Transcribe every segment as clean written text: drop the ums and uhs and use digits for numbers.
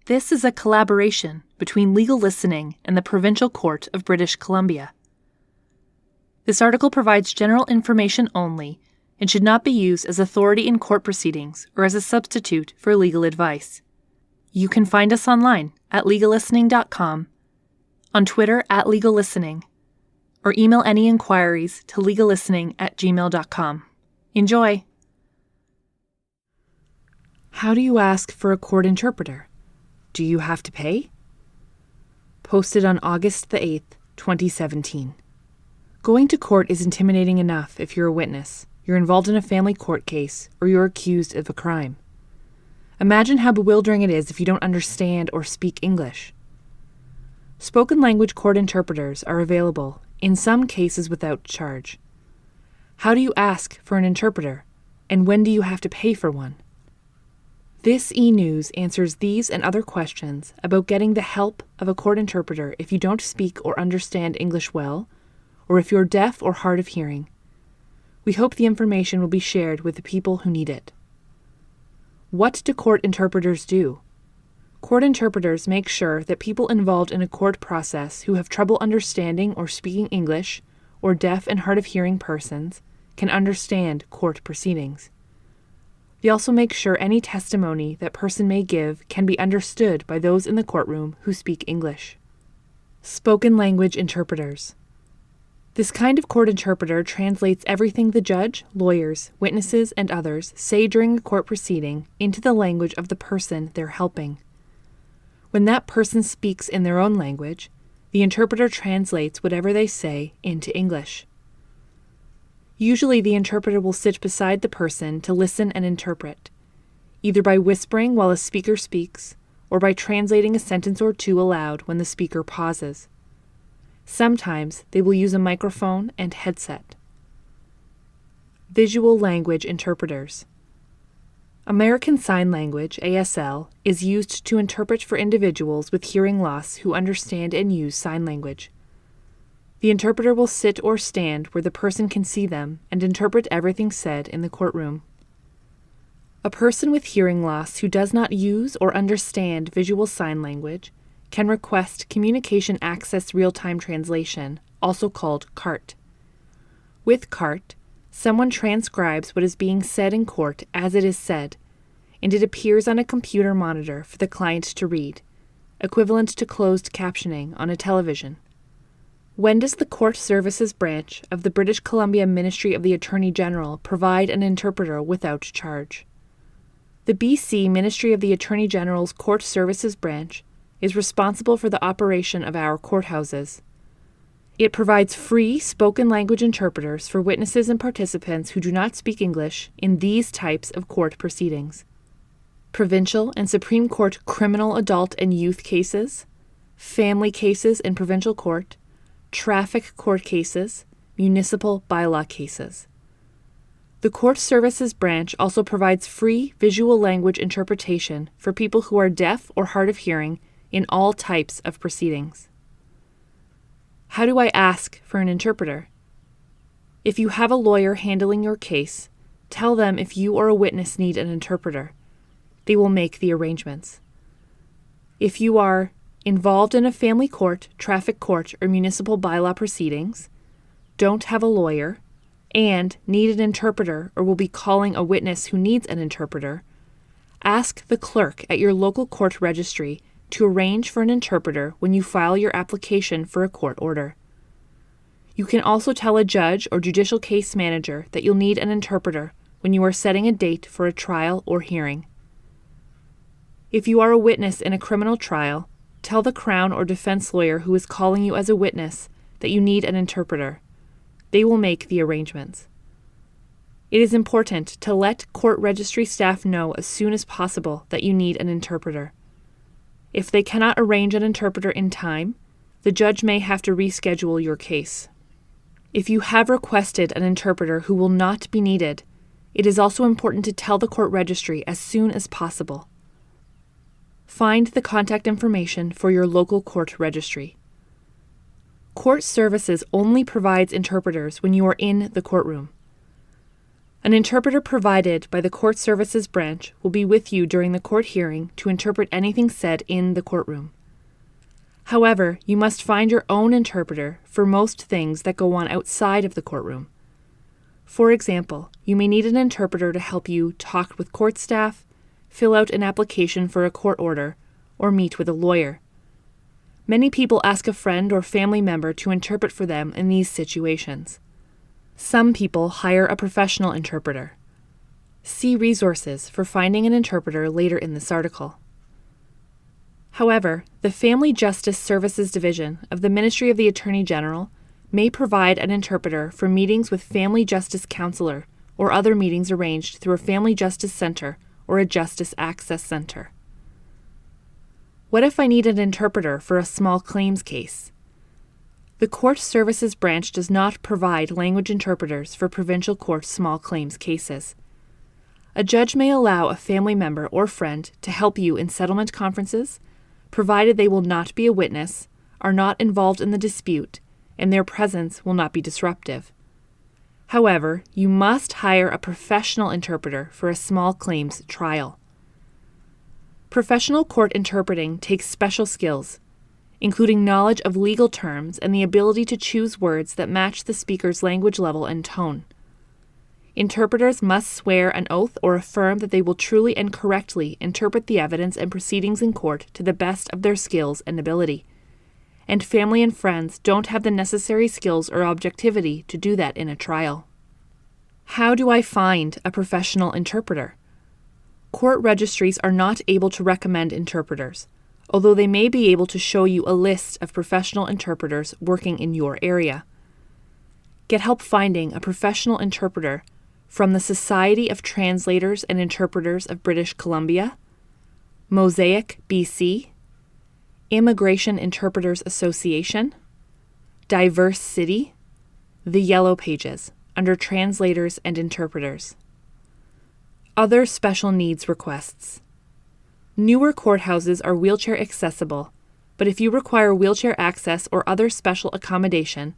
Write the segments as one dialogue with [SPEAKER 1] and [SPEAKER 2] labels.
[SPEAKER 1] This is a collaboration between Legal Listening and the Provincial Court of British Columbia. This article provides general information only and should not be used as authority in court proceedings or as a substitute for legal advice. You can find us online at legallistening.com, on Twitter at legallistening, or email any inquiries to legallistening@gmail.com. Enjoy! How do you ask for a court interpreter? Do you have to pay? Posted on August the 8th, 2017. Going to court is intimidating enough if you're a witness, you're involved in a family court case, or you're accused of a crime. Imagine how bewildering it is if you don't understand or speak English. Spoken language court interpreters are available, in some cases without charge. How do you ask for an interpreter, and when do you have to pay for one? This eNews answers these and other questions about getting the help of a court interpreter if you don't speak or understand English well, or if you're deaf or hard of hearing. We hope the information will be shared with the people who need it. What do court interpreters do? Court interpreters make sure that people involved in a court process who have trouble understanding or speaking English, or deaf and hard of hearing persons, can understand court proceedings. They also make sure any testimony that person may give can be understood by those in the courtroom who speak English. Spoken language interpreters. This kind of court interpreter translates everything the judge, lawyers, witnesses, and others say during a court proceeding into the language of the person they're helping. When that person speaks in their own language, the interpreter translates whatever they say into English. Usually the interpreter will sit beside the person to listen and interpret, either by whispering while a speaker speaks, or by translating a sentence or two aloud when the speaker pauses. Sometimes they will use a microphone and headset. Visual language interpreters. American Sign Language, ASL, is used to interpret for individuals with hearing loss who understand and use sign language. The interpreter will sit or stand where the person can see them and interpret everything said in the courtroom. A person with hearing loss who does not use or understand visual sign language can request Communication Access Real-Time Translation, also called CART. With CART, someone transcribes what is being said in court as it is said, and it appears on a computer monitor for the client to read, equivalent to closed captioning on a television. When does the Court Services Branch of the British Columbia Ministry of the Attorney General provide an interpreter without charge? The BC Ministry of the Attorney General's Court Services Branch is responsible for the operation of our courthouses. It provides free spoken language interpreters for witnesses and participants who do not speak English in these types of court proceedings: Provincial and Supreme Court criminal adult and youth cases, family cases in provincial court, traffic court cases, municipal bylaw cases. The Court Services Branch also provides free visual language interpretation for people who are deaf or hard of hearing in all types of proceedings. How do I ask for an interpreter? If you have a lawyer handling your case, tell them if you or a witness need an interpreter. They will make the arrangements. If you are involved in a family court, traffic court, or municipal bylaw proceedings, don't have a lawyer, and need an interpreter or will be calling a witness who needs an interpreter, ask the clerk at your local court registry to arrange for an interpreter when you file your application for a court order. You can also tell a judge or judicial case manager that you'll need an interpreter when you are setting a date for a trial or hearing. If you are a witness in a criminal trial, tell the Crown or defense lawyer who is calling you as a witness that you need an interpreter. They will make the arrangements. It is important to let court registry staff know as soon as possible that you need an interpreter. If they cannot arrange an interpreter in time, the judge may have to reschedule your case. If you have requested an interpreter who will not be needed, it is also important to tell the court registry as soon as possible. Find the contact information for your local court registry. Court Services only provides interpreters when you are in the courtroom. An interpreter provided by the Court Services Branch will be with you during the court hearing to interpret anything said in the courtroom. However, you must find your own interpreter for most things that go on outside of the courtroom. For example, you may need an interpreter to help you talk with court staff, fill out an application for a court order, or meet with a lawyer. Many people ask a friend or family member to interpret for them in these situations. Some people hire a professional interpreter. See resources for finding an interpreter later in this article. However, the Family Justice Services Division of the Ministry of the Attorney General may provide an interpreter for meetings with Family Justice Counselor or other meetings arranged through a Family Justice Center or a Justice Access Center. What if I need an interpreter for a small claims case? The Court Services Branch does not provide language interpreters for provincial court small claims cases. A judge may allow a family member or friend to help you in settlement conferences, provided they will not be a witness, are not involved in the dispute, and their presence will not be disruptive. However, you must hire a professional interpreter for a small claims trial. Professional court interpreting takes special skills, including knowledge of legal terms and the ability to choose words that match the speaker's language level and tone. Interpreters must swear an oath or affirm that they will truly and correctly interpret the evidence and proceedings in court to the best of their skills and ability. And family and friends don't have the necessary skills or objectivity to do that in a trial. How do I find a professional interpreter? Court registries are not able to recommend interpreters, although they may be able to show you a list of professional interpreters working in your area. Get help finding a professional interpreter from the Society of Translators and Interpreters of British Columbia, Mosaic, BC, Immigration Interpreters Association, Diverse City, The Yellow Pages, under Translators and Interpreters. Other special needs requests. Newer courthouses are wheelchair accessible, but if you require wheelchair access or other special accommodation,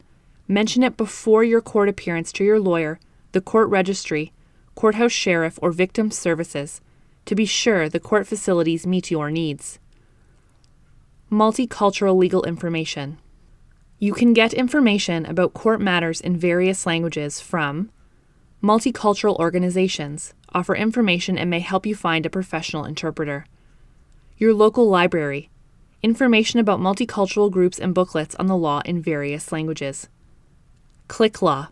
[SPEAKER 1] mention it before your court appearance to your lawyer, the court registry, courthouse sheriff, or victim services, to be sure the court facilities meet your needs. Multicultural legal information. You can get information about court matters in various languages from multicultural organizations, offer information and may help you find a professional interpreter. Your local library, information about multicultural groups and booklets on the law in various languages. Click Law,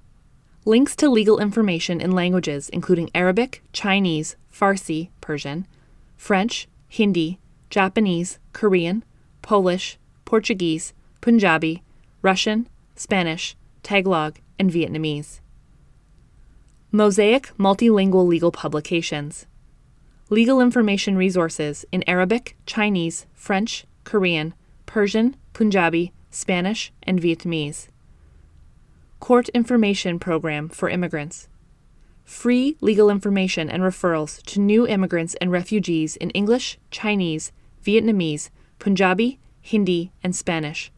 [SPEAKER 1] links to legal information in languages including Arabic, Chinese, Farsi, Persian, French, Hindi, Japanese, Korean, Polish, Portuguese, Punjabi, Russian, Spanish, Tagalog, and Vietnamese. Mosaic Multilingual Legal Publications. Legal information resources in Arabic, Chinese, French, Korean, Persian, Punjabi, Spanish, and Vietnamese. Court Information Program for Immigrants. Free legal information and referrals to new immigrants and refugees in English, Chinese, Vietnamese, Punjabi, Hindi, and Spanish.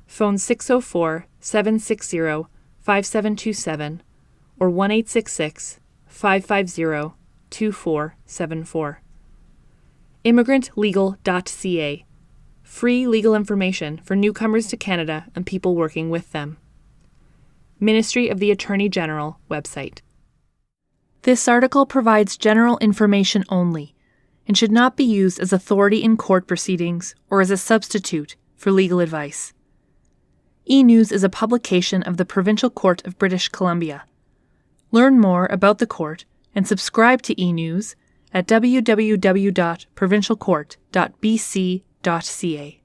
[SPEAKER 1] Phone 604-760-5727 or 1-866-550-2474. ImmigrantLegal.ca. Free legal information for newcomers to Canada and people working with them. Ministry of the Attorney General website. This article provides general information only and should not be used as authority in court proceedings or as a substitute for legal advice. eNews is a publication of the Provincial Court of British Columbia. Learn more about the court and subscribe to eNews at www.provincialcourt.bc.ca.